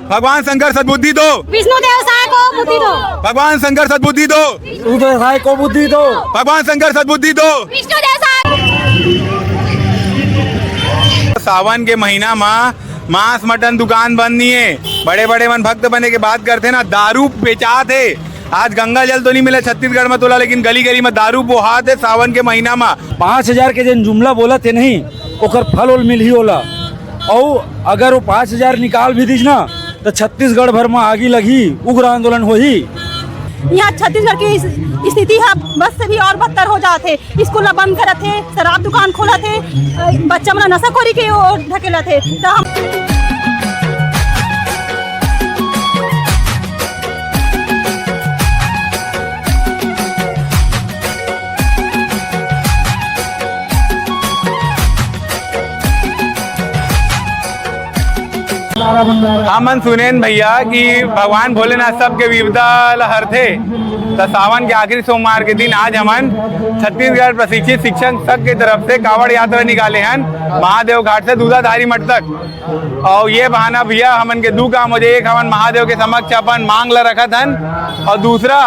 भगवान शंकर सद्बुद्धि दो, विष्णुदेव साय को बुद्धि दो, भगवान शंकर सद्बुद्धि दो, विष्णुदेव साय को बुद्धि दो, भगवान शंकर सद्बुद्धि दो। विष्णुदेव साय। सावन के महीना में मांस मटन दुकान बंद नहीं है। बड़े बड़े मन भक्त बने के बात करते ना, दारू बेचा थे। आज गंगा जल तो नहीं मिला छत्तीसगढ़ में तोला, लेकिन गली गली में दारू बोहात है सावन के महीना में। 5000 के जन जुमला बोला थे नहीं, ओकर फल उल मिल ही होला। और अगर वो 5000 निकाल भी दीज ना तो छत्तीसगढ़ भर में आगी लगी, उग्र आंदोलन हो ही। यहाँ छत्तीसगढ़ की स्थिति है बस से भी और बदतर हो जाते। स्कूल बंद करत थे, शराब दुकान खोला थे, बच्चा मन नशाखोरी के ओर ढकेला थे। तो हम हमन सुनेन भैया कि भगवान भोलेनाथ सबके विपदा लहर थे। तो सावन के आखिरी सोमवार के दिन आज हमन छत्तीसगढ़ प्रशिक्षित शिक्षक संघ की तरफ से कावड़ यात्रा निकाले हैं महादेव घाट से दूधाधारी मठ तक। और ये बहाना भैया हमन के दो काम हो जाए, एक हमन महादेव के समक्ष अपन मांग ला रखत हन, और दूसरा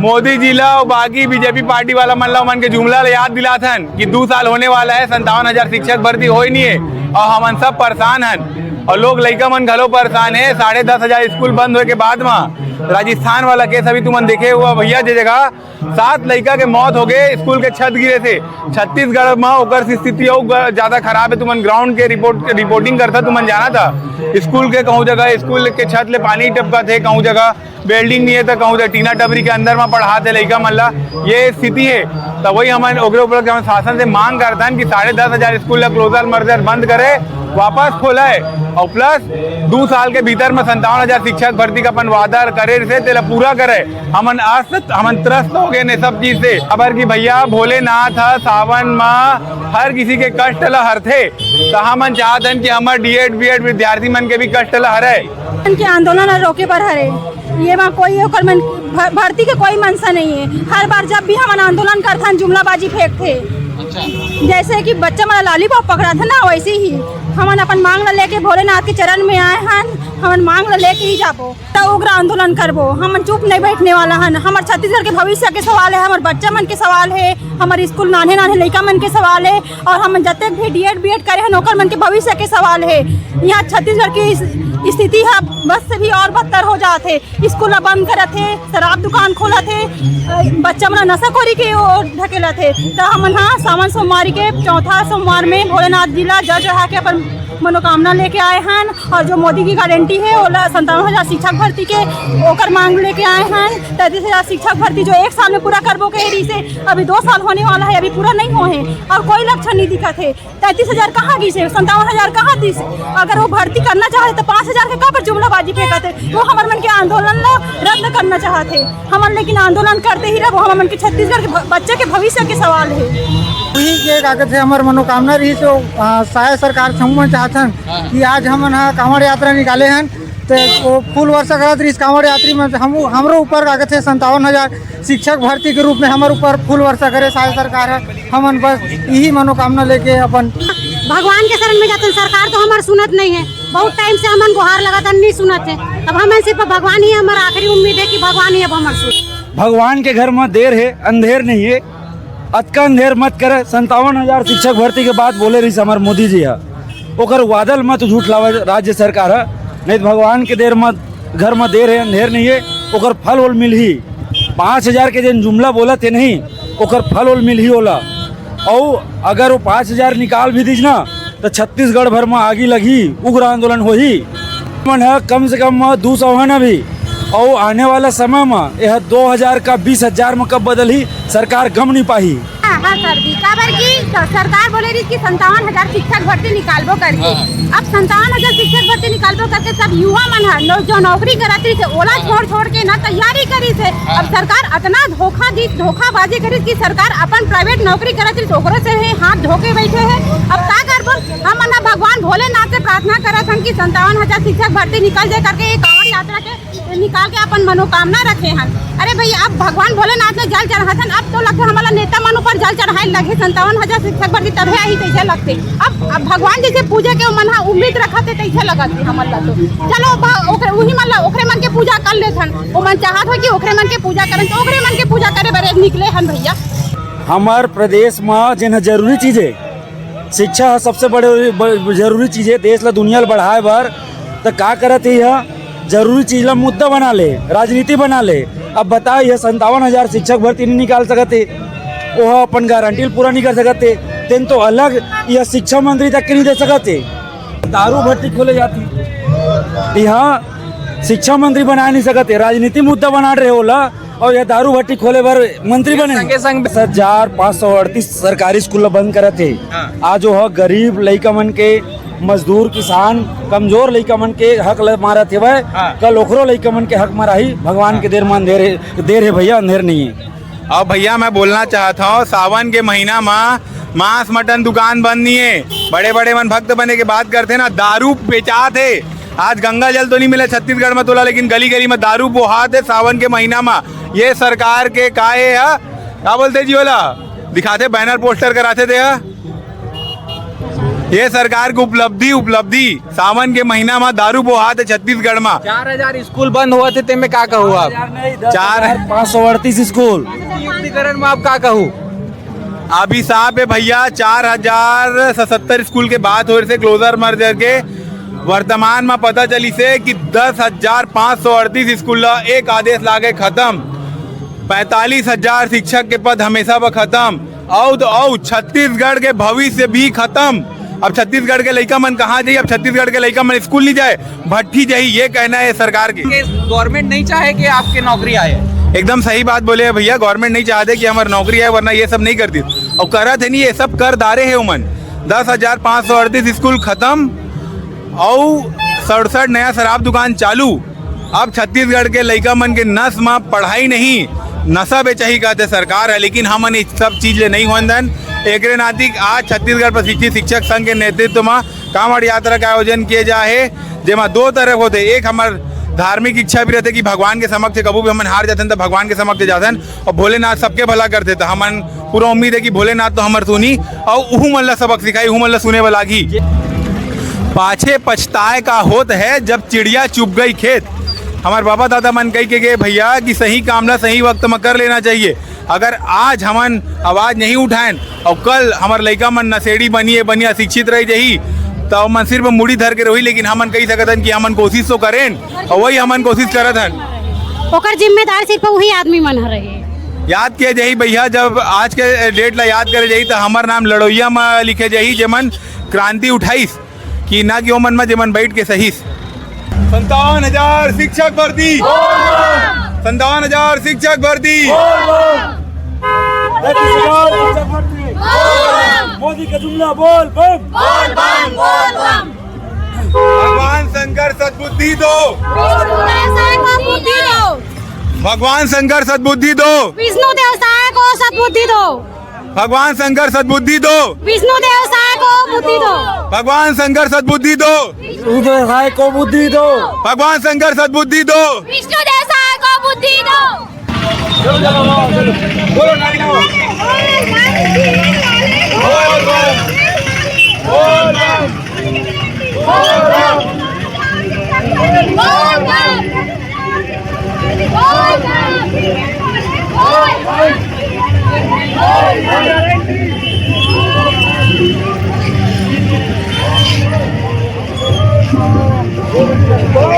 मोदी जी ला और बाकी बीजेपी पार्टी वाला मन के जुमला याद दिलाथन कि 2 साल होने वाला है, 57,000 शिक्षक भर्ती हो ही नहीं है और हमन सब परेशान हन। और लोग लइका मन घलो परेशान है। 10,500 स्कूल बंद होए के बाद में राजस्थान वाला केस अभी तुमन देखे हुआ भैया, जे जगह 7 लइका के मौत हो गए, स्कूल के छत गिरे थे। छत्तीसगढ़ में ओकर स्थिति और ज्यादा खराब है। तुमन ग्राउंड के रिपोर्टिंग करता, तुमन जाना था स्कूल के कहूँ जगह स्कूल के छत ले पानी टपका थे, कहूँ जगह बिल्डिंग नहीं है तो कहूँ जगह टीना टबरी के अंदर में पढ़ाते लइका मन ला। ये स्थिति है। तो वही हमारे ओकरे ऊपर हम शासन से मांग करता है कि 10,500 स्कूल ला क्लोजर मर्जर बंद करे, वापस खोला है, और प्लस 2 साल के भीतर में 57,000 शिक्षक भर्ती का अपन वादा करे से तेला पूरा करे। हमन त्रस्त हो गए ने सब चीज से। खबर की भैया भोलेनाथ सावन में हर किसी के कष्ट ला हरथे। तो हमन चाहतन कि हमार डीएड बीएड विद्यार्थी मन के भी कष्ट ला हरे। के आंदोलन रोके पर हरे, ये में कोई भर्ती के कोई मनसा नहीं है। हर बार जब भी हम आंदोलन करथन जुमलाबाजी फेंकते। जैसे कि बच्चा हमारा लॉलीपॉप पकड़ा था ना, वैसे ही हमन अपन मांग ला लेके भोलेनाथ के चरण में आए हन। हमन मांग ला लेके ही जाबो, तो उग्र आंदोलन करबो। हमन चुप नहीं बैठने वाला हन। हमार छत्तीसगढ़ के भविष्य के सवाल है, हमारे बच्चा मन के सवाल है, हमारे स्कूल नाने नाने लड़का मन के सवाल है, और हम जतक भी डीएड बीएड करे हैं ओकर मन के भविष्य के सवाल है। यहाँ छत्तीसगढ़ की स्थिति है बस से भी और बदतर हो जाते। स्कूल बंद करत थे, शराब दुकान खोला थे, बच्चा मन नशाखोरी के ओर ढकेला थे। तो हमन हाँ सावन सोमवार के चौथा सोमवार में भोलेनाथ जिला जल चढ़ा के अपन मनोकामना लेके आए हैं। और जो मोदी की गारंटी है वो 57,000 शिक्षक भर्ती के ओकर मांग लेके आए हैं। 33,000 शिक्षक भर्ती जो 1 साल में पूरा करबो के रही से, अभी 2 साल होने वाला है, अभी पूरा नहीं हुए हैं और कोई लक्षण नहीं दिखा थे। 33,000 कहाँ गई से, 57,000 कहाँ दी से? अगर वो भर्ती करना चाहते तो 5,000 के कहाँ पर जुमलाबाजी फेंकते। वो हमारे मन के आंदोलन ला रद्द करना चाहते हमन, लेकिन आंदोलन करते ही रहो। हमारे मन के छत्तीसगढ़ के बच्चे के भविष्य के सवाल है। वही के कागज से हमार मनोकामना रही तो शायद सरकार समूह चाहतन कि आज हमन कांवड़ यात्रा निकाले हैं। तो वो फुल वर्षा करत रही कांवड़ यात्री में हमरो ऊपर कागज से 57,000 शिक्षक भर्ती के रूप में हमारे ऊपर फुल वर्षा करे शायद सरकार है। हमन बस यही मनोकामना लेके अपन भगवान के शरण में जाते। सरकार तो हमार सुनत नहीं है, बहुत टाइम से हमन गुहार लगातार नहीं सुनत है। अब हमें सिर्फ भगवान ही हमारा आखिरी उम्मीद है कि भगवान ही अब हमारे सुन। भगवान के घर में देर है, अंधेर नहीं है। अतका अंधेर मत करे। 57,000 शिक्षक भर्ती के बाद बोले रही हमारे मोदी जी है, ओकर वादल मत झूठ लावा राज्य सरकार है। नहीं तो भगवान के देर में घर में देर है, अंधेर नहीं है, ओकर फल उल मिल ही। 5,000 के जन जुमला बोला थे नहीं, ओकर फल उल मिल ही होला। और अगर वो 5,000 निकाल भी दीज ना तो छत्तीसगढ़ भर में आगी लगी, उग्र आंदोलन हो ही। मन है कम से कम 200 है ना भी, और आने वाला समय में यह 2,000 का 20,000 में कब बदल ही सरकार गम नहीं पाही। हाँ सर जी, काबर की सरकार बोले रही कि 57,000 शिक्षक भर्ती निकालबो करके। अब 57,000 शिक्षक भर्ती निकालबो करके सब युवा मन है जो नौकरी करती थे ओला छोड़ के ना तैयारी करी थे। अब सरकार इतना धोखाबाजी करी कि सरकार अपन प्राइवेट नौकरी करती तो ओकरो से हाथ धोके बैठे है। अब का करबो हम भगवान भोलेनाथ से प्रार्थना करत हन कि 57,000 शिक्षक भर्ती निकल जाए करके। कांवड़ यात्रा के निकाल के अपन मनोकामना रखे हन। अरे भैया अब भगवान भोलेनाथ ने जल चढ़ाथन, अब तो लगता हमारा नेता मन ऊपर जल चढ़ाए लगे 57,000 शिक्षक भर्ती तभी आई तैसे लगते। अब भगवान जैसे पूजा के मन उम्मीद रखते तैसे लगते हमन ला। तो चलो वही मन ला ओकरे मन के पूजा कर लेथन, वो मन चाहत हो कि ओकरे मन के पूजा करें तो ओकरे मन के पूजा करे बरे निकले हन भैया। हमार प्रदेश में जिन जरूरी चीज है शिक्षा है, सबसे बड़े जरूरी चीज है। देश ला दुनिया ला बढ़ाए बर तो का करत है, जरूरी चीज ला मुद्दा बना ले, राजनीति बना ले। अब बताओ ये 57,000 शिक्षक भर्ती नहीं निकाल सकते, वो अपन गारंटी पूरा नहीं कर सकते, तेन तो अलग यह शिक्षा मंत्री तक के नहीं दे सकते। दारू भट्टी खोले जाती, यहाँ शिक्षा मंत्री बना नहीं सकते, राजनीति मुद्दा बना रहे होला और यह दारू भट्टी खोले बर मंत्री बने। 7,538 सरकारी स्कूल बंद करे थे। आज वो गरीब लइका मन के, मजदूर, किसान, कमजोर लइका मन के हक मारा थे वह कल ओकरो लइका मन के हक माराही। भगवान के देर मान देर है भैया, अंधेर नहीं है। अब भैया मैं बोलना चाहता हूँ, सावन के महीना में मांस मटन दुकान बंद नहीं है। बड़े बड़े मन भक्त बने के बात करते ना, दारू बेचा थे। आज गंगा जल तो नहीं मिला छत्तीसगढ़ में तोला, लेकिन गली गली में दारू बोहात है सावन के महीना में। ये सरकार के काहे है, क्या बोलते जी वाला दिखाते, बैनर पोस्टर कराते थे। ये सरकार की उपलब्धि सावन के महीना में दारू बोहात है छत्तीसगढ़ में। 4,000 स्कूल बंद हुआ थे, ते में का कहूँ आप? 4,538 स्कूल युक्तिकरण में आप का कहूँ? अभी साहब है भैया 4,070 स्कूल के बात हो रहे थे क्लोजर मर्जर के। वर्तमान में पता चली से कि 10,538 स्कूल एक आदेश लागे खत्म। 45,000 शिक्षक के पद हमेशा पर खत्म। और छत्तीसगढ़ के भविष्य भी खत्म। अब छत्तीसगढ़ के लइका मन कहाँ जाइए, अब छत्तीसगढ़ के लइका मन स्कूल नहीं जाए, भट्टी जाइए, ये कहना है सरकार की। गवर्नमेंट नहीं चाहे कि आपके नौकरी आए। एकदम सही बात बोले भैया, गवर्नमेंट नहीं चाहते कि हमारी नौकरी आए, वरना ये सब नहीं करती। और करत है नहीं, ये सब कर दारे है उमन। 10,538 स्कूल खत्म और 67 नया शराब दुकान चालू। अब छत्तीसगढ़ के लइका मन के नस में पढ़ाई नहीं, नशा बेचही कहते सरकार है, लेकिन हमन इस सब चीज ले नहीं होंदन। एक नातिक आज छत्तीसगढ़ प्रशिक्षित शिक्षक संघ के नेतृत्व में कांवड़ यात्रा का आयोजन किए जाए, जेमा दो तरफ होते। एक हमार धार्मिक इच्छा भी रहते कि भगवान के समक्ष कबू भी हमन हार जाते तो भगवान के समक्ष जातन, और भोलेनाथ सबके भला करते। तो हमन पूरा उम्मीद है कि भोलेनाथ तो हमार सुनी और उहू मन ला सबक सिखाई, उहू मन ला सुने वाला की। पाछे पछताए का होत है जब चिड़िया चुप गई खेत। हमारे बाबा दादा मन कही के गए भैया कि सही काम ला सही वक्त में कर लेना चाहिए। अगर आज हमन आवाज नहीं उठाएं और कल हमारे लइका मन नशेड़ी बनिए शिक्षित रह जही, तो मन सिर्फ मुड़ी धर के रही। लेकिन हमन कही सकतन कि हमन कोशिश तो करें, और वही हमन कोशिश करत हन। ओकर जिम्मेदार सिर्फ वही आदमी मन रहे। याद किया जाही भैया, जब आज के डेट ला याद करे जाही तो हमार नाम लड़ोइया में लिखे जाही, जेमन क्रांति उठाईस कि ना कि ओमन में जेमन बैठ के सहीस। 57,000 शिक्षक भर्ती, 57,000 शिक्षक भर्ती। मोदी का जुमला बोल बम। भगवान शंकर सद्बुद्धि दो, भगवान शंकर सद्बुद्धि दो, विष्णु देवसाय को सद्बुद्धि दो, भगवान शंकर सद्बुद्धि दो, विष्णु देवसाय को बुद्धि दो, भगवान शंकर सद्बुद्धि दो, उदय को बुद्धि दो, भगवान शंकर सद्बुद्धि दो, विष्णु देवसाय को बुद्धि दो। बोल